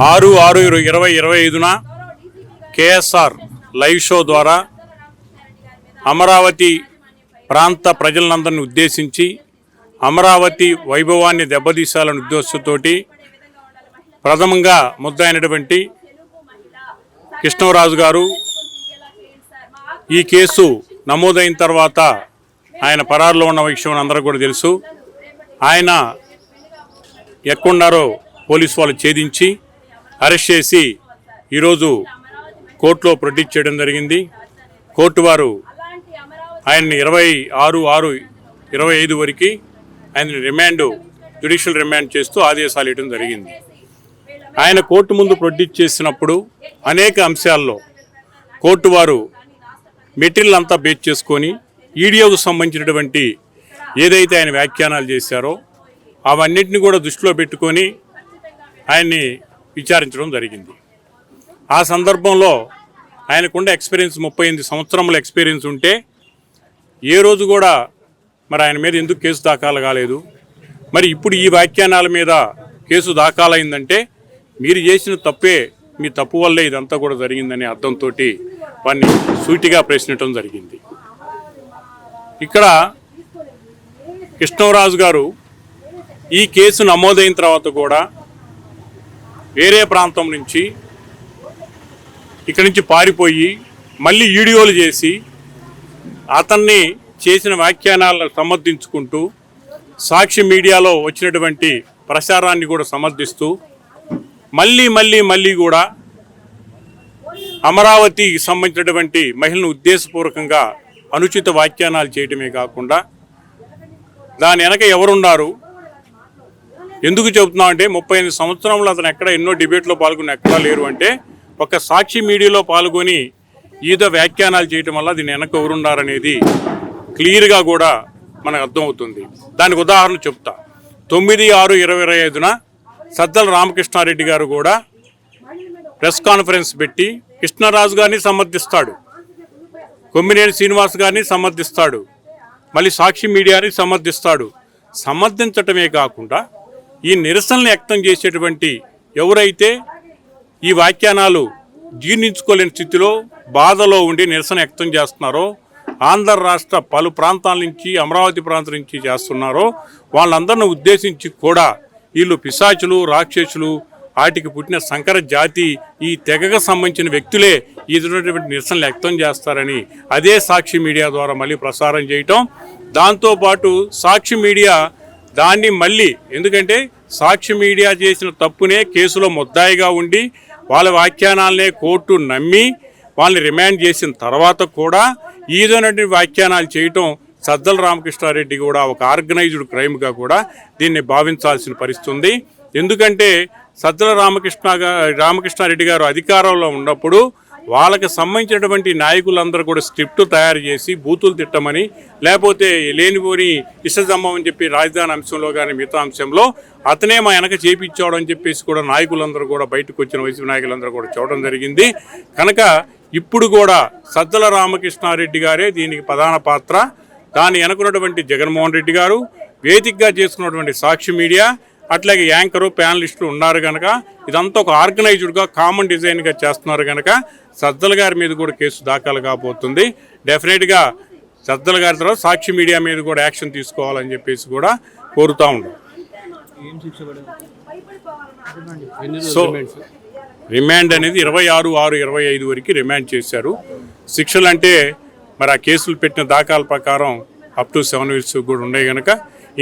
6/6/2025 KSR live show ద్వారా అమరావతి ప్రాంత ప్రజలందరినీ ఉద్దేశించి అమరావతి వైభవాన్ని దెబ్బతీశాలనే ఉద్దేశంతో ప్రథమంగా ముద్దాయినటువంటి కృష్ణరాజు గారు ఈ కేసు నమోదైన తర్వాత ఆయన పరారులో ఉన్న విషయం అందరికీ కూడా తెలుసు. ఆయన ఎక్కడున్నారో పోలీసు వాళ్ళు ఛేదించి అరెస్ట్ చేసి ఈరోజు కోర్టులో ప్రొడ్యూస్ చేయడం జరిగింది. కోర్టు వారు ఆయన్ని 26/6/25 వరకు ఆయన జ్యుడిషియల్ రిమాండ్ చేస్తూ ఆదేశాలు ఇవ్వడం జరిగింది. ఆయన కోర్టు ముందు ప్రొడ్యూస్ చేసినప్పుడు అనేక అంశాల్లో కోర్టు వారు మెటీరియల్ అంతా బేస్ చేసుకొని ఈడియోకు సంబంధించినటువంటి ఏదైతే ఆయన వ్యాఖ్యానాలు చేశారో అవన్నిటిని కూడా దృష్టిలో పెట్టుకొని ఆయన్ని విచారించడం జరిగింది. ఆ సందర్భంలో ఆయనకున్న ఎక్స్పీరియన్స్ 38 సంవత్సరముల ఎక్స్పీరియన్స్ ఉంటే ఏ రోజు కూడా మరి ఆయన మీద ఎందుకు కేసు దాఖలు కాలేదు, మరి ఇప్పుడు ఈ వ్యాఖ్యానాల మీద కేసు దాఖలైందంటే మీరు చేసిన తప్పే, మీ తప్పు వల్లే ఇదంతా కూడా జరిగిందనే అర్థంతో వారిని సూటిగా ప్రశ్నించడం జరిగింది. ఇక్కడ కృష్ణరాజు గారు ఈ కేసు నమోదైన తర్వాత కూడా వేరే ప్రాంతం నుంచి ఇక్కడి నుంచి పారిపోయి మళ్ళీ వీడియోలు చేసి అతన్ని చేసిన వ్యాఖ్యానాలను సమర్థించుకుంటూ సాక్షి మీడియాలో వచ్చినటువంటి ప్రచారాన్ని కూడా సమర్థిస్తూ మళ్ళీ కూడా అమరావతికి సంబంధించినటువంటి మహిళను ఉద్దేశపూర్వకంగా అనుచిత వ్యాఖ్యానాలు చేయడమే కాకుండా దాని వెనక ఎవరున్నారు, ఎందుకు చెబుతున్నామంటే 38 సంవత్సరంలో అతను ఎక్కడ ఎన్నో డిబేట్లో పాల్గొని ఎక్కడా లేరు అంటే ఒక సాక్షి మీడియాలో పాల్గొని ఈదో వ్యాఖ్యానాలు చేయడం వల్ల దీని వెనక ఎవరున్నారనేది క్లియర్గా కూడా మనకు అర్థమవుతుంది. దానికి ఉదాహరణ చెప్తా. 9/6/2025 సద్దల రామకృష్ణారెడ్డి గారు కూడా ప్రెస్ కాన్ఫరెన్స్ పెట్టి కృష్ణరాజు గారిని సమర్థిస్తాడు, కొమ్మినేని శ్రీనివాస్ గారిని సమర్థిస్తాడు, మళ్ళీ సాక్షి మీడియాని సమర్థిస్తాడు. సమర్థించటమే కాకుండా ఈ నిరసనలు వ్యక్తం చేసేటువంటి ఎవరైతే ఈ వ్యాఖ్యానాలు జీర్ణించుకోలేని స్థితిలో బాధలో ఉండి నిరసన వ్యక్తం చేస్తున్నారో, ఆంధ్ర రాష్ట్ర పలు ప్రాంతాల నుంచి అమరావతి ప్రాంతం నుంచి చేస్తున్నారో వాళ్ళందరిని ఉద్దేశించి కూడా వీళ్ళు పిశాచులు, రాక్షసులు, వాటికి పుట్టిన సంకర జాతి, ఈ తెగకు సంబంధించిన వ్యక్తులే ఇటువంటి నిరసనలు వ్యక్తం చేస్తారని అదే సాక్షి మీడియా ద్వారా మళ్ళీ ప్రసారం చేయటం. దాంతోపాటు సాక్షి మీడియా దాన్ని మళ్ళీ, ఎందుకంటే సాక్షి మీడియా చేసిన తప్పునే కేసులో ముద్దాయిగా ఉండి వాళ్ళ వ్యాఖ్యానాలనే కోర్టు నమ్మి వాళ్ళని రిమాండ్ చేసిన తర్వాత కూడా ఈదోనటువంటి వ్యాఖ్యానాలు చేయటం సద్దల రామకృష్ణారెడ్డి కూడా ఒక ఆర్గనైజ్డ్ క్రైమ్గా కూడా దీన్ని భావించాల్సిన పరిస్థితి ఉంది. ఎందుకంటే సద్దల రామకృష్ణారెడ్డి గారు అధికారంలో ఉన్నప్పుడు వాళ్ళకి సంబంధించినటువంటి నాయకులందరూ కూడా స్క్రిప్ట్ తయారు చేసి బూతులు తిట్టమని, లేకపోతే లేనిపోని ఇష్టజమ్మం అని చెప్పి రాజధాని అంశంలో కానీ మిగతా అంశంలో అతనే మా వెనక చేపించాడు అని చెప్పేసి కూడా నాయకులందరూ కూడా బయటకు వచ్చిన వైసీపీ నాయకులందరూ కూడా చూడడం జరిగింది. కనుక ఇప్పుడు కూడా సద్దల రామకృష్ణారెడ్డి గారే దీనికి ప్రధాన పాత్ర. దాన్ని వెనుకున్నటువంటి జగన్మోహన్ రెడ్డి గారు, వేదికగా చేసుకున్నటువంటి సాక్షి మీడియా, అట్లాగే యాంకరు, ప్యానలిస్టులు ఉన్నారు కనుక ఇదంతా ఒక ఆర్గనైజ్డ్గా కామన్ డిజైన్గా చేస్తున్నారు కనుక సద్దల గారి మీద కూడా కేసు దాఖలు కాబోతుంది. డెఫినెట్గా సద్దల గారి తర్వాత సాక్షి మీడియా మీద కూడా యాక్షన్ తీసుకోవాలని చెప్పేసి కూడా కోరుతూ ఉన్నాం. సో రిమాండ్ అనేది 26/6/25 వరకు రిమాండ్ చేశారు. శిక్షలు అంటే మరి ఆ కేసులు పెట్టిన దాఖల ప్రకారం అప్ టు 7 years కూడా ఉన్నాయి కనుక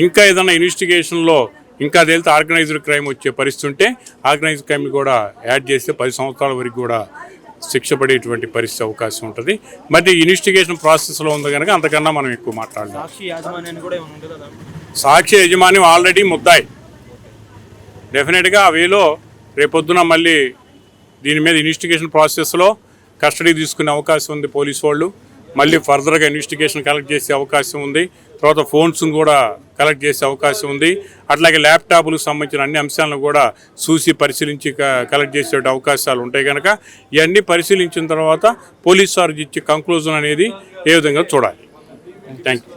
ఇంకా ఏదైనా ఇన్వెస్టిగేషన్లో ఇంకా తేలితే ఆర్గనైజ్డ్ క్రైమ్ వచ్చే పరిస్థితి ఉంటే ఆర్గనైజ్డ్ క్రైమ్ కూడా యాడ్ చేస్తే 10 సంవత్సరాల వరకు కూడా శిక్ష పడేటువంటి పరిస్థితి అవకాశం ఉంటుంది. మరి ఇన్వెస్టిగేషన్ ప్రాసెస్లో ఉంది కనుక అంతకన్నా మనం ఎక్కువ మాట్లాడలేం. సాక్షి యజమాని ఆల్రెడీ ముద్దాయి. డెఫినెట్గా ఆ వేలో రేపొద్దున మళ్ళీ దీని మీద ఇన్వెస్టిగేషన్ ప్రాసెస్లో కస్టడీ తీసుకునే అవకాశం ఉంది పోలీసు వాళ్ళు. మళ్ళీ ఫర్దర్గా ఇన్వెస్టిగేషన్ కలెక్ట్ చేసే అవకాశం ఉంది. తర్వాత ఫోన్స్ కూడా కలెక్ట్ చేసే అవకాశం ఉంది. అట్లాగే ల్యాప్టాప్లకు సంబంధించిన అన్ని అంశాలను కూడా చూసి పరిశీలించి కలెక్ట్ చేసే అవకాశాలు ఉంటాయి కనుక ఇవన్నీ పరిశీలించిన తర్వాత పోలీసు వారు ఇచ్చే కంక్లూజన్ అనేది ఏ విధంగా చూడాలి. Thank you.